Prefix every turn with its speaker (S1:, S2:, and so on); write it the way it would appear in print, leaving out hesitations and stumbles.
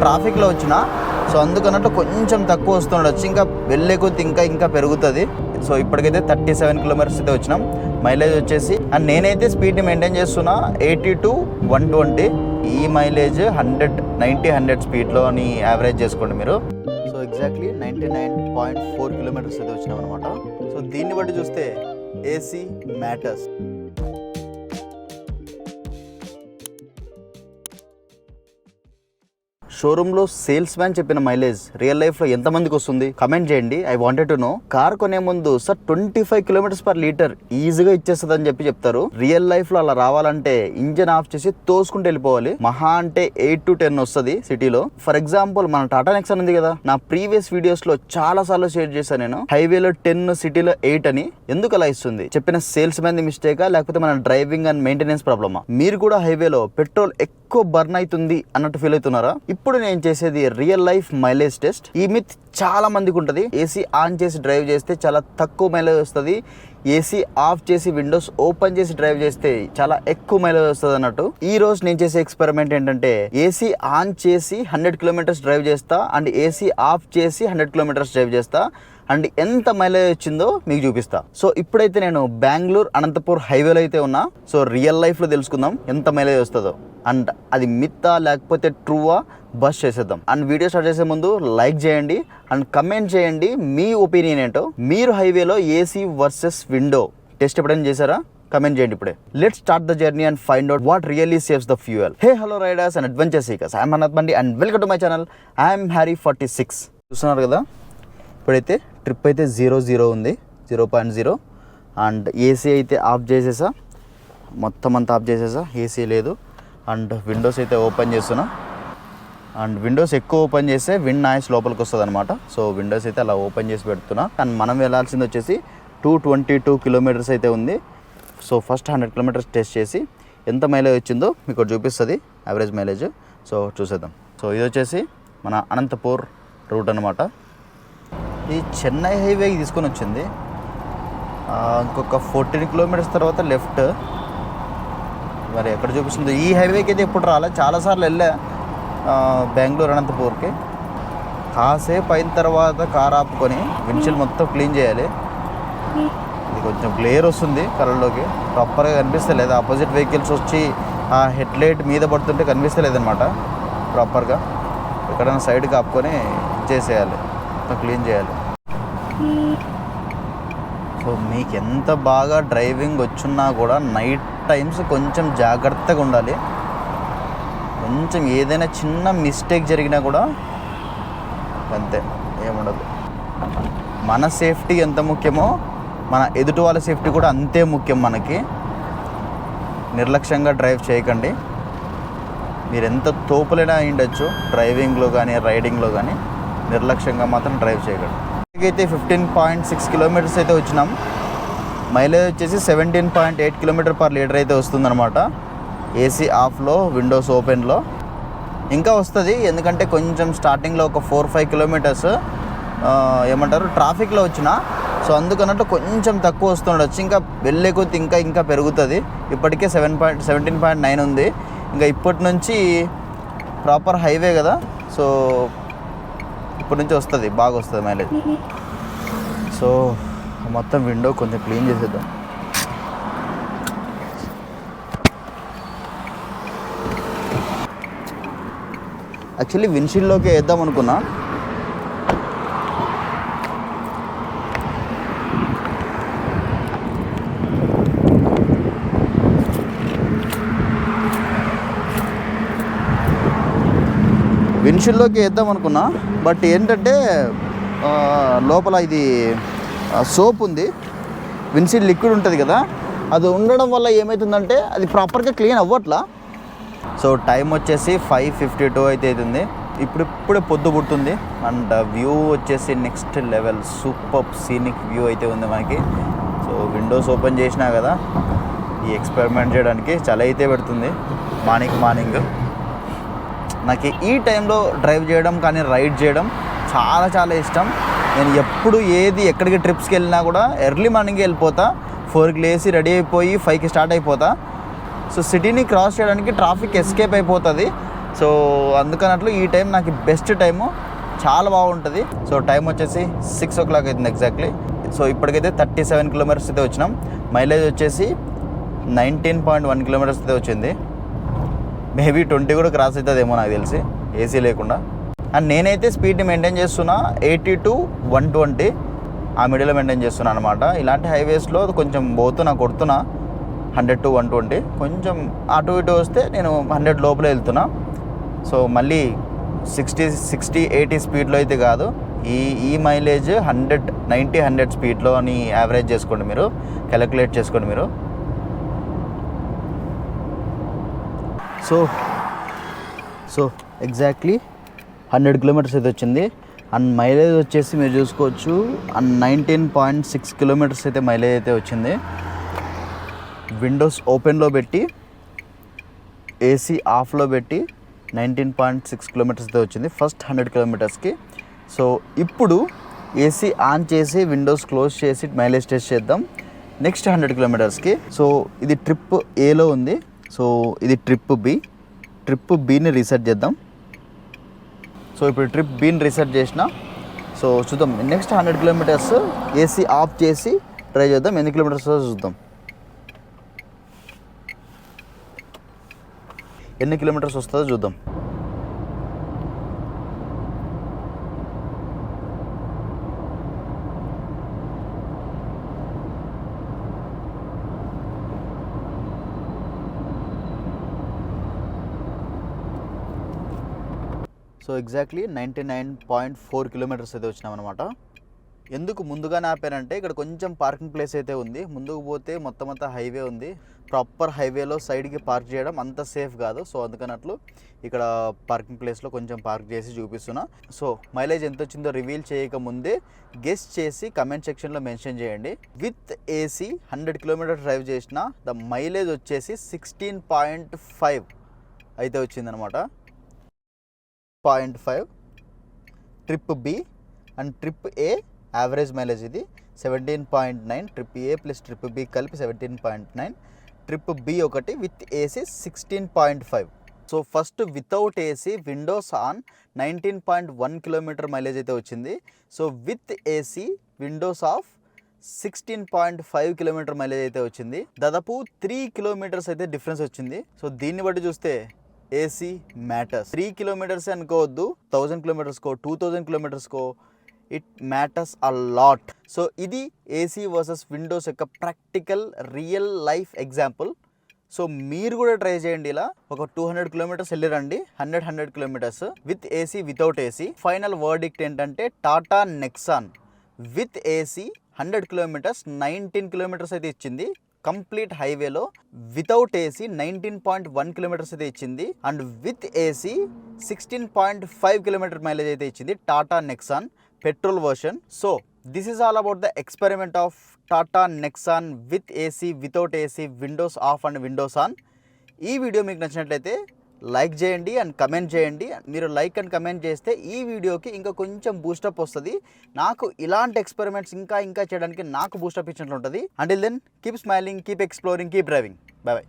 S1: ట్రాఫిక్లో వచ్చిన సో అందుకన్నట్టు కొంచెం తక్కువ వస్తుండొచ్చు, ఇంకా వెళ్ళే కొద్ది ఇంకా పెరుగుతుంది. సో ఇప్పటికైతే 37 కిలోమీటర్స్ అయితే వచ్చినాం. మైలేజ్ వచ్చేసి అండ్ నేనైతే స్పీడ్ని మెయింటైన్ చేస్తున్నా 80 to 120. ఈ మైలేజ్ 90-100 స్పీడ్లో అని యావరేజ్ చేసుకోండి మీరు. సో ఎగ్జాక్ట్లీ 99.4 కిలోమీటర్స్ అయితే వచ్చినాం అనమాట. సో దీన్ని బట్టి చూస్తే ఏసీ మ్యాటర్స్. షోరూంలో సేల్స్ మ్యాన్ చెప్పిన మైలేజ్ రియల్ లైఫ్లో ఎంతమందికి వస్తుంది కమెంట్ చేయండి. I wanted to know. Car కొనే ముందు సార్ 25 కిలోమీటర్స్ పర్ లీటర్ ఈజీగా ఇచ్చేస్తుంది అని చెప్తారు. రియల్ లైఫ్లో అలా రావాలంటే ఇంజన్ ఆఫ్ చేసి తోసుకుంటూ వెళ్ళిపోవాలి. మహా అంటే 8 to 10 వస్తుంది సిటీలో. ఫర్ ఎగ్జాంపుల్ మన టాటా నెక్సాన్ ఉంది కదా, నా ప్రీవియస్ వీడియోస్లో చాలా సార్లు షేర్ చేశాను నేను. హైవేలో 10 సిటీలో 8 అని. ఎందుకు అలా ఇస్తుంది? చెప్పిన సేల్స్ మ్యాన్ మిస్టేకా లేకపోతే మన డ్రైవింగ్ అండ్ మెయింటెనెన్స్ ప్రాబ్లమా? మీరు కూడా హైవేలో పెట్రోల్ ఎక్కువ బర్న్ అవుతుంది అన్నట్టు ఫీల్ అవుతున్నారా? ఇప్పుడు నేను చేసేది రియల్ లైఫ్ మైలేజ్ టెస్ట్. ఈ మిత్ చాలా మందికి ఉంటుంది. ఏసీ ఆన్ చేసి డ్రైవ్ చేస్తే చాలా తక్కువ మైలేజ్ వస్తుంది, ఏసీ ఆఫ్ చేసి విండోస్ ఓపెన్ చేసి డ్రైవ్ చేస్తే చాలా ఎక్కువ మైలేజ్ వస్తుంది అన్నట్టు. ఈ రోజు నేను చేసే ఎక్స్పెరిమెంట్ ఏంటంటే ఏసీ ఆన్ చేసి 100 కిలోమీటర్స్ డ్రైవ్ చేస్తా అండ్ ఏసీ ఆఫ్ చేసి 100 కిలోమీటర్స్ డ్రైవ్ చేస్తా అండ్ ఎంత మైలేజ్ వచ్చిందో మీకు చూపిస్తా. సో ఇప్పుడైతే నేను బెంగళూరు అనంతపూర్ హైవేలో అయితే ఉన్నా. సో రియల్ లైఫ్లో తెలుసుకుందాం ఎంత మైలేజ్ వస్తుందో అండ్ అది మిత్తా లేకపోతే ట్రూవా బస్ చేసేద్దాం. అండ్ వీడియో స్టార్ట్ చేసే ముందు లైక్ చేయండి అండ్ కమెంట్ చేయండి మీ ఒపీనియన్ ఏంటో. మీరు హైవేలో ఏసీ వర్సెస్ విండో టెస్ట్ ఎప్పుడైనా చేశారా? కమెంట్ చేయండి ఇప్పుడే. Let's start the journey and find out what really saves the fuel. Hey hello riders and adventure seekers, I'm Anant Bandi and welcome to my channel. I'm Harry 46. చూస్తున్నారు కదా, ఇప్పుడైతే trip అయితే 0-0 ఉంది, 0.0. And AC అయితే ఆఫ్ చేసేసా, మొత్తం అంతా ఆఫ్ చేసేసా, ఏసీ లేదు. అండ్ విండోస్ అయితే ఓపెన్ చేస్తున్నా. అండ్ విండోస్ ఎక్కువ ఓపెన్ చేస్తే విండ్ నాయిస్ లోపలికి వస్తుంది అనమాట. సో విండోస్ అయితే అలా ఓపెన్ చేసి పెడుతున్నా. అండ్ మనం వెళ్ళాల్సింది వచ్చేసి 222 కిలోమీటర్స్ అయితే ఉంది. సో ఫస్ట్ 100 కిలోమీటర్స్ టెస్ట్ చేసి ఎంత మైలేజ్ వచ్చిందో మీకు చూపిస్తుంది, యావరేజ్ మైలేజ్. సో చూసేద్దాం. సో ఇది వచ్చేసి మన అనంతపూర్ రూట్ అనమాట. ఈ చెన్నై హైవేకి తీసుకొని వచ్చింది. ఇంకొక 14 కిలోమీటర్స్ తర్వాత లెఫ్ట్. మరి ఎక్కడ చూపిస్తుంది? ఈ హైవేకి అయితే ఎప్పుడు రాలే, చాలాసార్లు వెళ్ళా బెంగళూరు అనంతపూర్కి. కాసేపు అయిన తర్వాత కార్ ఆపుకొని విండ్షీల్డ్ మొత్తం క్లీన్ చేయాలి. ఇది కొంచెం గ్లేర్ వస్తుంది కళ్ళలోకి, ప్రాపర్గా కనిపిస్తలేదు. ఆపోజిట్ వెహికల్స్ వచ్చి ఆ హెడ్లైట్ మీద పడుతుంటే కనిపిస్తలేదు అనమాట ప్రాపర్గా. ఎక్కడైనా సైడ్కి ఆపుకొని చేసేయాలి, మొత్తం క్లీన్ చేయాలి. సో మీకు ఎంత బాగా డ్రైవింగ్ వచ్చున్నా కూడా నైట్ టైమ్స్ కొంచెం జాగ్రత్తగా ఉండాలి. కొంచెం ఏదైనా చిన్న మిస్టేక్ జరిగినా కూడా అంతే, ఏముండదు. మన సేఫ్టీ ఎంత ముఖ్యమో మన ఎదుటి వాళ్ళ సేఫ్టీ కూడా అంతే ముఖ్యం మనకి. నిర్లక్ష్యంగా డ్రైవ్ చేయకండి. మీరు ఎంత తోపులైనా అయ్యుండొచ్చు డ్రైవింగ్లో కానీ రైడింగ్లో కానీ, నిర్లక్ష్యంగా మాత్రం డ్రైవ్ చేయకండి. అయితే 15.6 కిలోమీటర్స్ అయితే వచ్చినాం. మైలేజ్ వచ్చేసి 17.8 కిలోమీటర్ పర్ లీటర్ అయితే వస్తుందన్నమాట. ఏసీ ఆఫ్లో విండోస్ ఓపెన్లో ఇంకా వస్తుంది, ఎందుకంటే కొంచెం స్టార్టింగ్లో ఒక 4-5 కిలోమీటర్స్ ఏమంటారు ట్రాఫిక్లో వచ్చిన. సో అందుకన్నట్టు కొంచెం తక్కువ వస్తుండొచ్చు, ఇంకా వెళ్ళే కొద్ది ఇంకా పెరుగుతుంది. ఇప్పటికే 17.9 ఉంది. ఇంకా ఇప్పటి నుంచి ప్రాపర్ హైవే కదా, సో ఇప్పటి నుంచి వస్తుంది, బాగా వస్తుంది మైలేజ్. సో మొత్తం విండో కొంచెం క్లీన్ చేసేద్దాం. యాక్చువల్లీ విండ్షీల్డ్లోకి వేద్దాం అనుకున్నా, బట్ ఏంటంటే లోపల ఇది సోప్ ఉంది, విన్షీల్డ్ లిక్విడ్ ఉంటుంది కదా, అది ఉండడం వల్ల ఏమవుతుందంటే అది ప్రాపర్గా క్లీన్ అవ్వట్లా. సో టైం వచ్చేసి 5:52 అయితే అవుతుంది. ఇప్పుడే పొద్దు పుడుతుంది. అండ్ వ్యూ వచ్చేసి next level, super scenic view అయితే ఉంది మనకి. సో విండోస్ ఓపెన్ చేసినా కదా, ఈ ఎక్స్పెరిమెంట్ చేయడానికి చలి అయితే పెడుతుంది మార్నింగ్. నాకు ఈ టైంలో డ్రైవ్ చేయడం కానీ రైడ్ చేయడం చాలా ఇష్టం. నేను ఎప్పుడు ఎక్కడికి ట్రిప్స్కి వెళ్ళినా కూడా ఎర్లీ మార్నింగ్ వెళ్ళిపోతా. 4కి లేచి రెడీ అయిపోయి 5కి స్టార్ట్ అయిపోతా. సో సిటీని క్రాస్ చేయడానికి ట్రాఫిక్ ఎస్కేప్ అయిపోతుంది. సో అందుకన్నట్లు ఈ టైం నాకు బెస్ట్ టైము, చాలా బాగుంటుంది. సో టైం వచ్చేసి 6 o'clock అవుతుంది ఎగ్జాక్ట్లీ. సో ఇప్పటికైతే 37 kilometers అయితే వచ్చినాం. మైలేజ్ వచ్చేసి 19.1 kilometers అయితే వచ్చింది. మేబీ 20 కూడా క్రాస్ అవుతుందేమో నాకు తెలిసి ఏసీ లేకుండా. అండ్ నేనైతే స్పీడ్ని మెయింటైన్ చేస్తున్నా 80 to 120 ఆ మిడిల్లో మెయింటైన్ చేస్తున్నా అనమాట. ఇలాంటి హైవేస్లో కొంచెం పోతున్నా కొడుతున్నా 100 to 120, కొంచెం అటు ఇటు వస్తే నేను 100 లోపలే వెళ్తున్నా. సో మళ్ళీ 60-80 స్పీడ్లో అయితే కాదు, ఈ మైలేజ్ 90-100 స్పీడ్లో అని యావరేజ్ చేసుకోండి, మీరు క్యాలిక్యులేట్ చేసుకోండి మీరు. సో ఎగ్జాక్ట్లీ 100 kilometers అయితే వచ్చింది. అండ్ మైలేజ్ వచ్చేసి మీరు చూసుకోవచ్చు, అండ్ 19.6 kilometers అయితే మైలేజ్ అయితే వచ్చింది. విండోస్ ఓపెన్లో పెట్టి ఏసీ ఆఫ్లో పెట్టి 19.6 kilometers అయితే వచ్చింది ఫస్ట్ 100 kilometersకి. సో ఇప్పుడు ఏసీ ఆన్ చేసి విండోస్ క్లోజ్ చేసి మైలేజ్ టెస్ట్ చేద్దాం నెక్స్ట్ 100 kilometersకి. సో ఇది ట్రిప్ ఏలో ఉంది, సో ఇది ట్రిప్ బిని రీసెట్ చేద్దాం. సో ఇప్పుడు ట్రిప్ బిని రీసెట్ చేసిన. సో చూద్దాం నెక్స్ట్ 100 kilometers ఏసీ ఆఫ్ చేసి ట్రై చేద్దాం, ఎన్ని కిలోమీటర్స్ చూద్దాం, ఎన్ని కిలోమీటర్స్ వస్తుందో చూద్దాం. సో ఎగ్జాక్ట్లీ 99.4 kilometers అయితే వచ్చినాం అనమాట. ఎందుకు ముందుగానే ఆపానంటే ఇక్కడ కొంచెం పార్కింగ్ ప్లేస్ అయితే ఉంది, ముందుకు పోతే మొత్తం అంతా హైవే ఉంది. ప్రాపర్ హైవేలో సైడ్కి పార్క్ చేయడం అంత సేఫ్ కాదు. సో అందుకన్నట్లు ఇక్కడ పార్కింగ్ ప్లేస్లో కొంచెం పార్క్ చేసి చూపిస్తున్నా. సో మైలేజ్ ఎంత వచ్చిందో రివీల్ చేయకముందే గెస్ట్ చేసి కమెంట్ సెక్షన్లో మెన్షన్ చేయండి. విత్ ఏసీ 100 kilometers డ్రైవ్ చేసిన ద మైలేజ్ వచ్చేసి 16.5 అయితే వచ్చిందనమాట. 0.5 trip B and trip A average mileage ఇది 17.9, trip A plus trip B కలిపి 17.9, ట్రిప్ బి ఒకటి with AC 16.5. So first without AC windows on 19.1 kilometer mileage అయితే వచ్చింది. So with AC windows off 16.5 kilometer mileage అయితే వచ్చింది. దాదాపు 3 kilometers అయితే difference వచ్చింది. సో దీన్ని బట్టి చూస్తే ఏసీ మ్యాటర్స్. 3 kilometers అనుకోవద్దు, 1000 kilometers co 2000 kilometers co it matters a lot. So ఇది ఏసీ వర్సెస్ విండోస్ యొక్క practical real life example. So మీరు కూడా ట్రై చేయండి, ఇలా ఒక 200 kilometers వెళ్ళిరండి, 100 kilometers with AC without AC. Final verdict ఏంటంటే Tata Nexon with AC 100 kilometers 19 kilometers అయితే ఇచ్చింది కంప్లీట్ హైవేలో. వితౌట్ ఏసీ 19.1 kilometers అయితే ఇచ్చింది. And with AC 16.5 kilometer mileage అయితే ఇచ్చింది Tata Nexon petrol version. So this is all about the experiment of Tata Nexon with AC without AC, windows of and Windows on. ఈ video మీకు నచ్చినట్లయితే like చేయండి and comment చేయండి. మీరు లైక్ అండ్ కమెంట్ చేస్తే ఈ వీడియోకి ఇంకా కొంచెం బూస్టప్ వస్తుంది, నాకు ఇలాంటి ఎక్స్పెరిమెంట్స్ ఇంకా చేయడానికి నాకు బూస్టప్ ఇచ్చినట్లు ఉంటుంది. Until then keep smiling, keep exploring, keep driving. Bye by.